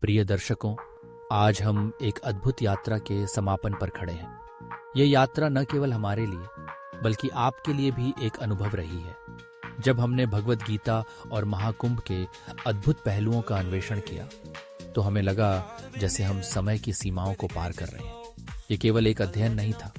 प्रिय दर्शकों, आज हम एक अद्भुत यात्रा के समापन पर खड़े हैं। यह यात्रा न केवल हमारे लिए बल्कि आपके लिए भी एक अनुभव रही है। जब हमने भगवद गीता और महाकुंभ के अद्भुत पहलुओं का अन्वेषण किया तो हमें लगा जैसे हम समय की सीमाओं को पार कर रहे हैं। ये केवल एक अध्ययन नहीं था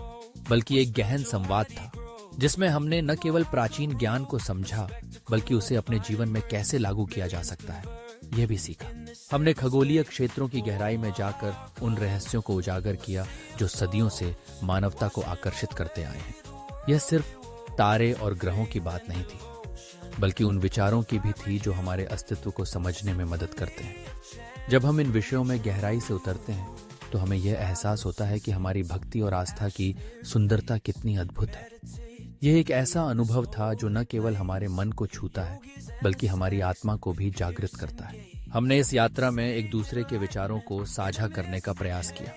बल्कि एक गहन संवाद था जिसमें हमने न केवल प्राचीन ज्ञान को समझा बल्कि उसे अपने जीवन में कैसे लागू किया जा सकता है यह भी सीखा। हमने खगोलीय क्षेत्रों की गहराई में जाकर उन रहस्यों को उजागर किया जो सदियों से मानवता को आकर्षित करते आए हैं। यह सिर्फ तारे और ग्रहों की बात नहीं थी बल्कि उन विचारों की भी थी जो हमारे अस्तित्व को समझने में मदद करते हैं। जब हम इन विषयों में गहराई से उतरते हैं तो हमें यह एहसास होता है कि हमारी भक्ति और आस्था की सुंदरता कितनी अद्भुत है। यह एक ऐसा अनुभव था जो न केवल हमारे मन को छूता है बल्कि हमारी आत्मा को भी जागृत करता है। हमने इस यात्रा में एक दूसरे के विचारों को साझा करने का प्रयास किया।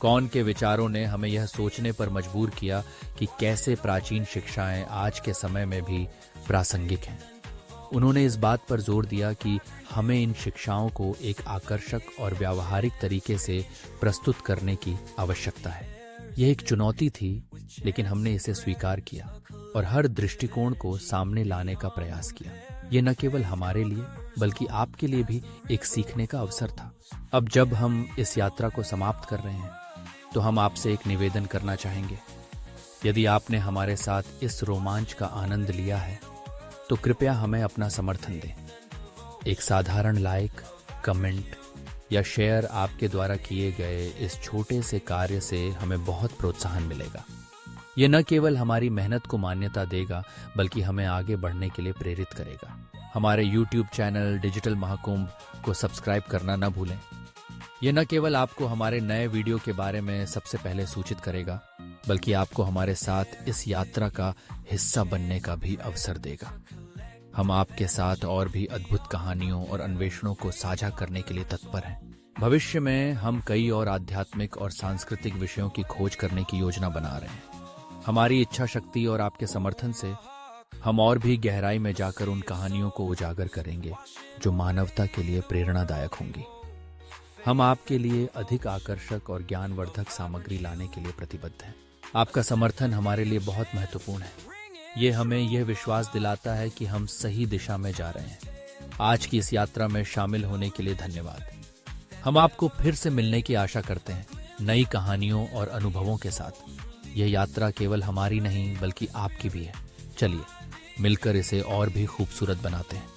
कौन के विचारों ने हमें यह सोचने पर मजबूर किया कि कैसे प्राचीन शिक्षाएं आज के समय में भी प्रासंगिक हैं। उन्होंने इस बात पर जोर दिया कि हमें इन शिक्षाओं को एक आकर्षक और व्यावहारिक तरीके से प्रस्तुत करने की आवश्यकता है। यह एक चुनौती थी लेकिन हमने इसे स्वीकार किया और हर दृष्टिकोण को सामने लाने का प्रयास किया। यह न केवल हमारे लिए बल्कि आपके लिए भी एक सीखने का अवसर था। अब जब हम इस यात्रा को समाप्त कर रहे हैं तो हम आपसे एक निवेदन करना चाहेंगे। यदि आपने हमारे साथ इस रोमांच का आनंद लिया है तो कृपया हमें अपना समर्थन दें। एक साधारण लाइक, कमेंट या शेयर आपके द्वारा किए गए इस छोटे से कार्य से हमें बहुत प्रोत्साहन मिलेगा। यह न केवल हमारी मेहनत को मान्यता देगा बल्कि हमें आगे बढ़ने के लिए प्रेरित करेगा। हमारे YouTube चैनल डिजिटल महाकुंभ को सब्सक्राइब करना न भूलें। यह न केवल आपको हमारे नए वीडियो के बारे में सबसे पहले सूचित करेगा बल्कि आपको हमारे साथ इस यात्रा का हिस्सा बनने का भी अवसर देगा। हम आपके साथ और भी अद्भुत कहानियों और अन्वेषणों को साझा करने के लिए तत्पर हैं। भविष्य में हम कई और आध्यात्मिक और सांस्कृतिक विषयों की खोज करने की योजना बना रहे हैं। हमारी इच्छा शक्ति और आपके समर्थन से हम और भी गहराई में जाकर उन कहानियों को उजागर करेंगे जो मानवता के लिए प्रेरणादायक होंगी। हम आपके लिए अधिक आकर्षक और ज्ञानवर्धक सामग्री लाने के लिए प्रतिबद्ध हैं। आपका समर्थन हमारे लिए बहुत महत्वपूर्ण है। ये हमें यह विश्वास दिलाता है कि हम सही दिशा में जा रहे हैं। आज की इस यात्रा में शामिल होने के लिए धन्यवाद। हम आपको फिर से मिलने की आशा करते हैं नई कहानियों और अनुभवों के साथ। यह यात्रा केवल हमारी नहीं बल्कि आपकी भी है। चलिए मिलकर इसे और भी खूबसूरत बनाते हैं।